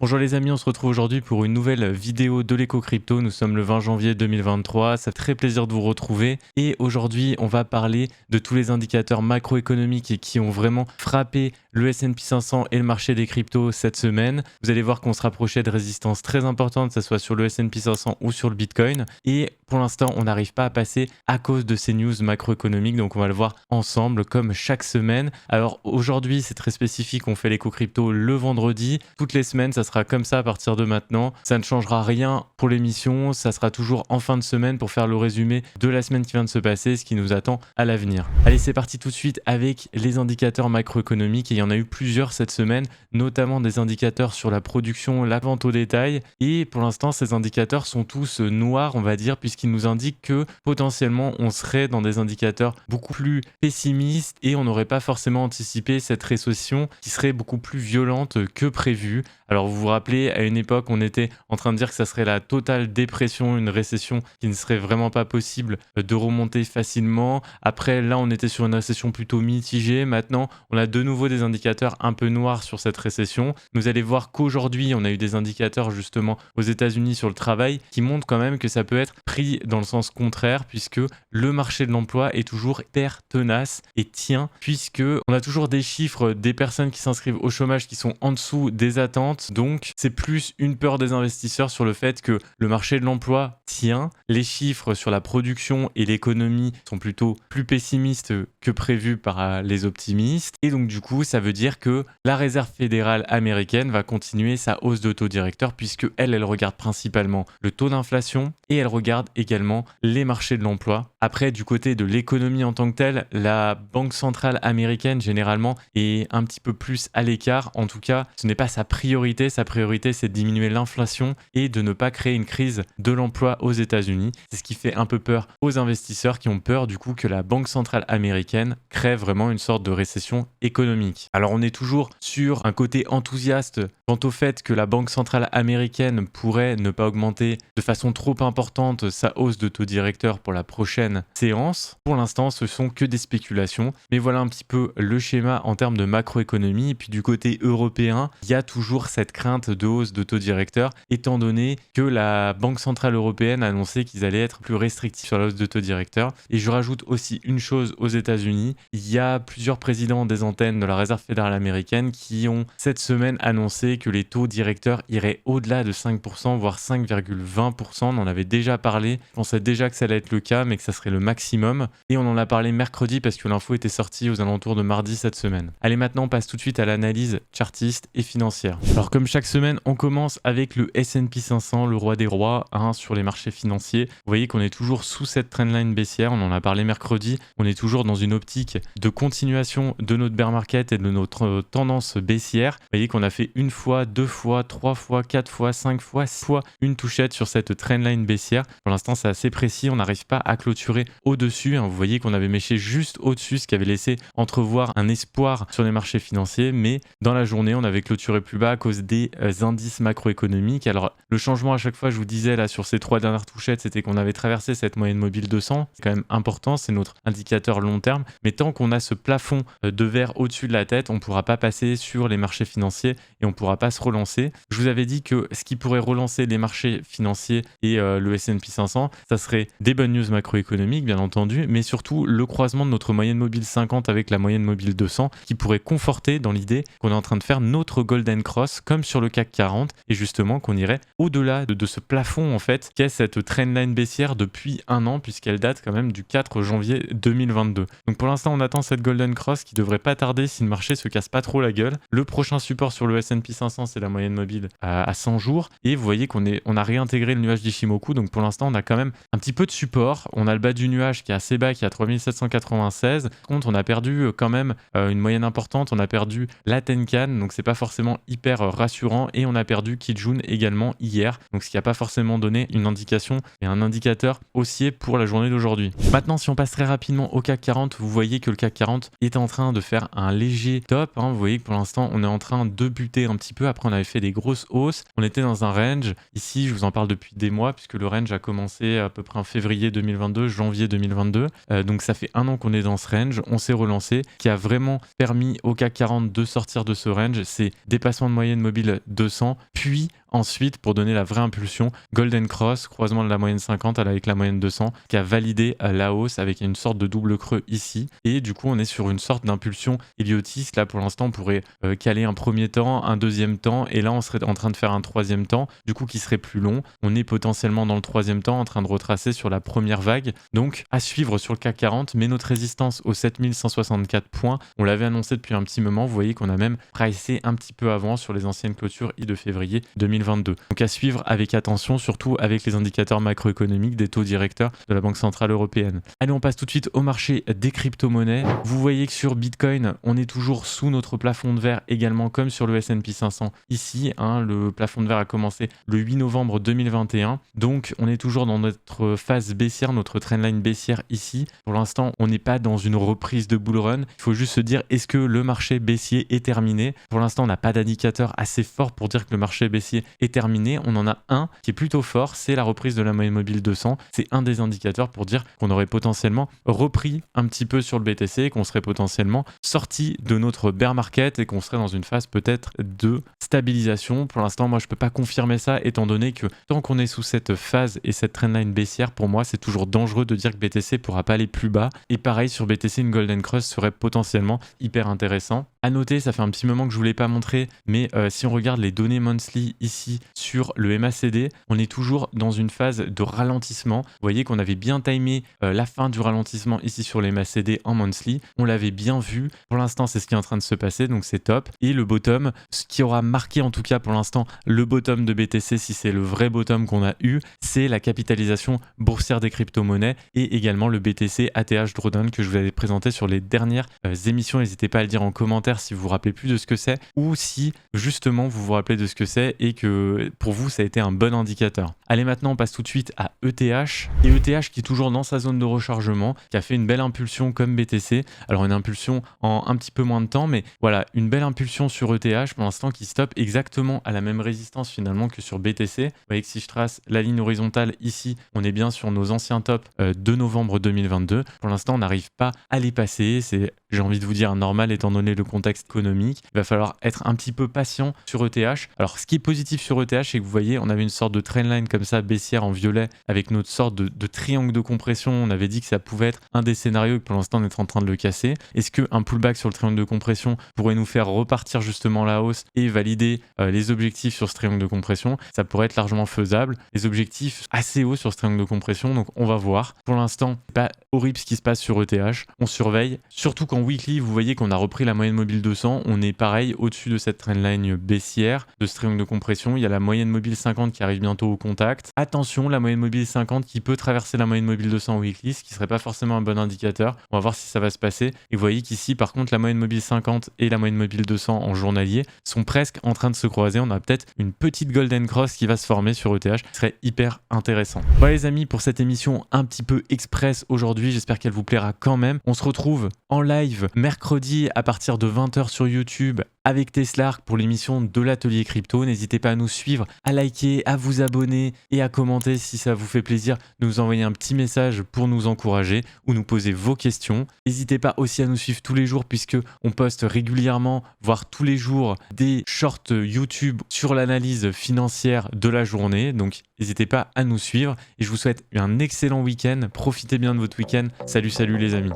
Bonjour les amis, on se retrouve aujourd'hui pour une nouvelle vidéo de l'éco crypto. Nous sommes le 20 janvier 2023, ça fait très plaisir de vous retrouver. Et aujourd'hui, on va parler de tous les indicateurs macroéconomiques qui ont vraiment frappé le S&P 500 et le marché des cryptos cette semaine. Vous allez voir qu'on se rapprochait de résistances très importantes, que ce soit sur le S&P 500 ou sur le Bitcoin. Et pour l'instant, on n'arrive pas à passer à cause de ces news macroéconomiques. Donc on va le voir ensemble comme chaque semaine. Alors aujourd'hui, c'est très spécifique, on fait l'éco crypto le vendredi. Toutes les semaines, ça sera comme ça à partir de maintenant. Ça ne changera rien pour l'émission, ça sera toujours en fin de semaine pour faire le résumé de la semaine qui vient de se passer, ce qui nous attend à l'avenir. Allez, c'est parti tout de suite avec les indicateurs macroéconomiques. Et il y en a eu plusieurs cette semaine, notamment des indicateurs sur la production, la vente au détail. Et pour l'instant, ces indicateurs sont tous noirs, on va dire, puisqu'ils nous indiquent que potentiellement on serait dans des indicateurs beaucoup plus pessimistes et on n'aurait pas forcément anticipé cette récession qui serait beaucoup plus violente que prévu. Alors vous vous rappelez, à une époque, on était en train de dire que ça serait la totale dépression, une récession qui ne serait vraiment pas possible de remonter facilement. Après, là, on était sur une récession plutôt mitigée. Maintenant, on a de nouveau des indicateurs un peu noirs sur cette récession. Vous allez voir qu'aujourd'hui, on a eu des indicateurs justement aux États-Unis sur le travail qui montrent quand même que ça peut être pris dans le sens contraire puisque le marché de l'emploi est toujours hyper tenace et tient puisque on a toujours des chiffres des personnes qui s'inscrivent au chômage qui sont en dessous des attentes. Donc, c'est plus une peur des investisseurs sur le fait que le marché de l'emploi tient. Les chiffres sur la production et l'économie sont plutôt plus pessimistes que prévu par les optimistes. Et donc, du coup, ça veut dire que la Réserve fédérale américaine va continuer sa hausse de taux directeur puisque elle regarde principalement le taux d'inflation et elle regarde également les marchés de l'emploi. Après, du côté de l'économie en tant que telle, la Banque centrale américaine, généralement, est un petit peu plus à l'écart. En tout cas, ce n'est pas sa priorité. Sa priorité, c'est de diminuer l'inflation et de ne pas créer une crise de l'emploi aux États-Unis. C'est ce qui fait un peu peur aux investisseurs qui ont peur du coup que la Banque centrale américaine crée vraiment une sorte de récession économique. Alors on est toujours sur un côté enthousiaste quant au fait que la Banque centrale américaine pourrait ne pas augmenter de façon trop importante sa hausse de taux directeur pour la prochaine séance. Pour l'instant, ce sont que des spéculations, mais voilà un petit peu le schéma en termes de macroéconomie. Et puis du côté européen, il y a toujours cette crainte de hausse de taux directeur, étant donné que la Banque centrale européenne a annoncé qu'ils allaient être plus restrictifs sur la hausse de taux directeur. Et je rajoute aussi une chose aux États-Unis, il y a plusieurs présidents des antennes de la Réserve fédérale américaine qui ont cette semaine annoncé que les taux directeurs iraient au-delà de 5%, voire 5,20%. On en avait déjà parlé, je pensais déjà que ça allait être le cas, mais que ça serait le maximum. Et on en a parlé mercredi parce que l'info était sortie aux alentours de mardi cette semaine. Allez, maintenant on passe tout de suite à l'analyse chartiste et financière. Alors comme chaque semaine, on commence avec le S&P 500, le roi des rois, sur les marchés financiers. Vous voyez qu'on est toujours sous cette trendline baissière, on en a parlé mercredi. On est toujours dans une optique de continuation de notre bear market et de notre tendance baissière. Vous voyez qu'on a fait une fois, deux fois, trois fois, quatre fois, cinq fois, six fois une touchette sur cette trendline baissière. Pour l'instant, c'est assez précis, on n'arrive pas à clôturer au-dessus. Vous voyez qu'on avait méché juste au-dessus, ce qui avait laissé entrevoir un espoir sur les marchés financiers, mais dans la journée, on avait clôturé plus bas à cause des indices macroéconomiques. Alors, le changement à chaque fois, je vous disais là sur ces trois dernières touchettes, c'était qu'on avait traversé cette moyenne mobile 200. C'est quand même important, c'est notre indicateur long terme. Mais tant qu'on a ce plafond de verre au-dessus de la tête, on ne pourra pas passer sur les marchés financiers et on ne pourra pas se relancer. Je vous avais dit que ce qui pourrait relancer les marchés financiers et le S&P 500, ça serait des bonnes news macroéconomiques, bien entendu, mais surtout le croisement de notre moyenne mobile 50 avec la moyenne mobile 200 qui pourrait conforter dans l'idée qu'on est en train de faire notre Golden Cross comme sur le CAC 40 et justement qu'on irait au-delà de ce plafond en fait qu'est cette trendline baissière depuis un an puisqu'elle date quand même du 4 janvier 2022. Donc pour l'instant on attend cette Golden Cross qui devrait pas tarder si le marché se casse pas trop la gueule. Le prochain support sur le S&P 500 c'est la moyenne mobile à 100 jours et vous voyez on a réintégré le nuage d'Ishimoku, donc pour l'instant on a quand même un petit peu de support. On a le bas du nuage qui est assez bas, qui est à 3796. Par contre on a perdu quand même une moyenne importante, on a perdu la Tenkan, donc c'est pas forcément hyper rassurant et on a perdu Kijun également hier, donc ce qui n'a pas forcément donné une indication et un indicateur haussier pour la journée d'aujourd'hui. Maintenant si on passe très rapidement au CAC 40, vous voyez que le CAC 40 est en train de faire un léger top, vous voyez que pour l'instant on est en train de buter un petit peu, après on avait fait des grosses hausses, on était dans un range, ici je vous en parle depuis des mois puisque le range a commencé à peu près en février 2022, janvier 2022, donc ça fait un an qu'on est dans ce range, on s'est relancé, qui a vraiment permis au CAC 40 de sortir de ce range, c'est dépassement de moyenne mobile 200, puis ensuite, pour donner la vraie impulsion, Golden Cross, croisement de la moyenne 50 avec la moyenne 200, qui a validé la hausse avec une sorte de double creux ici. Et du coup, on est sur une sorte d'impulsion héliotiste. Là, pour l'instant, on pourrait caler un premier temps, un deuxième temps, et là, on serait en train de faire un troisième temps, du coup, qui serait plus long. On est potentiellement dans le troisième temps en train de retracer sur la première vague. Donc, à suivre sur le CAC 40, mais notre résistance aux 7164 points, on l'avait annoncé depuis un petit moment. Vous voyez qu'on a même pricé un petit peu avant sur les anciennes clôtures de février 2022. Donc à suivre avec attention, surtout avec les indicateurs macroéconomiques des taux directeurs de la Banque Centrale Européenne. Allez, on passe tout de suite au marché des crypto-monnaies. Vous voyez que sur Bitcoin, on est toujours sous notre plafond de verre également comme sur le S&P 500 ici. Le plafond de verre a commencé le 8 novembre 2021. Donc on est toujours dans notre phase baissière, notre trendline baissière ici. Pour l'instant, on n'est pas dans une reprise de bull run. Il faut juste se dire, est-ce que le marché baissier est terminé? Pour l'instant, on n'a pas d'indicateur assez fort pour dire que le marché baissier est terminé. On en a un qui est plutôt fort, c'est la reprise de la moyenne mobile 200. C'est un des indicateurs pour dire qu'on aurait potentiellement repris un petit peu sur le BTC, qu'on serait potentiellement sorti de notre bear market et qu'on serait dans une phase peut-être de stabilisation. Pour l'instant, moi, je peux pas confirmer ça étant donné que tant qu'on est sous cette phase et cette trendline baissière, pour moi, c'est toujours dangereux de dire que BTC pourra pas aller plus bas. Et pareil, sur BTC, une Golden Cross serait potentiellement hyper intéressant. À noter, ça fait un petit moment que je vous l'ai pas montré, mais si on regarde les données monthly ici sur le MACD, on est toujours dans une phase de ralentissement. Vous voyez qu'on avait bien timé la fin du ralentissement ici sur les MACD en monthly. On l'avait bien vu. Pour l'instant, c'est ce qui est en train de se passer, donc c'est top. Et le bottom, ce qui aura marqué en tout cas pour l'instant le bottom de BTC, si c'est le vrai bottom qu'on a eu, c'est la capitalisation boursière des crypto-monnaies et également le BTC ATH Drawdown que je vous avais présenté sur les dernières émissions. N'hésitez pas à le dire en commentaire si vous vous rappelez plus de ce que c'est ou si justement vous vous rappelez de ce que c'est et que pour vous ça a été un bon indicateur. Allez, maintenant on passe tout de suite à ETH et ETH qui est toujours dans sa zone de rechargement, qui a fait une belle impulsion comme BTC. Alors une impulsion en un petit peu moins de temps, mais voilà, une belle impulsion sur ETH pour l'instant qui stoppe exactement à la même résistance finalement que sur BTC. Vous voyez que si je trace la ligne horizontale ici, on est bien sur nos anciens tops de novembre 2022. Pour l'instant, on n'arrive pas à les passer. C'est, j'ai envie de vous dire, normal étant donné le contexte économique. Il va falloir être un petit peu patient sur ETH. Alors, ce qui est positif sur ETH, c'est que vous voyez, on avait une sorte de trendline comme ça, baissière en violet, avec notre sorte de triangle de compression. On avait dit que ça pouvait être un des scénarios et que pour l'instant, on est en train de le casser. Est-ce qu'un pullback sur le triangle de compression pourrait nous faire repartir justement la hausse et valider les objectifs sur ce triangle de compression? Ça pourrait être largement faisable. Les objectifs assez hauts sur ce triangle de compression, donc on va voir. Pour l'instant, pas horrible ce qui se passe sur ETH. On surveille. Surtout qu'en weekly, vous voyez qu'on a repris la moyenne mobile 200. On est pareil au-dessus de cette trendline baissière, de ce triangle de compression. Il y a la moyenne mobile 50 qui arrive bientôt au contact. Attention, la moyenne mobile 50 qui peut traverser la moyenne mobile 200 en weekly, ce qui serait pas forcément un bon indicateur. On va voir si ça va se passer. Et vous voyez qu'ici, par contre, la moyenne mobile 50 et la moyenne mobile 200 en journalier sont presque en train de se croiser. On a peut-être une petite golden cross qui va se former sur ETH, qui serait hyper intéressant. Voilà les amis, pour cette émission un petit peu express aujourd'hui, j'espère qu'elle vous plaira quand même. On se retrouve en live mercredi à partir de 20h sur YouTube avec Teslark pour l'émission de l'Atelier Crypto. N'hésitez pas à nous suivre, à liker, à vous abonner et à commenter si ça vous fait plaisir de nous envoyer un petit message pour nous encourager ou nous poser vos questions. N'hésitez pas aussi à nous suivre tous les jours puisque on poste régulièrement, voire tous les jours, des shorts YouTube sur l'analyse financière de la journée. Donc n'hésitez pas à nous suivre et je vous souhaite un excellent week-end. Profitez bien de votre week-end. Salut les amis.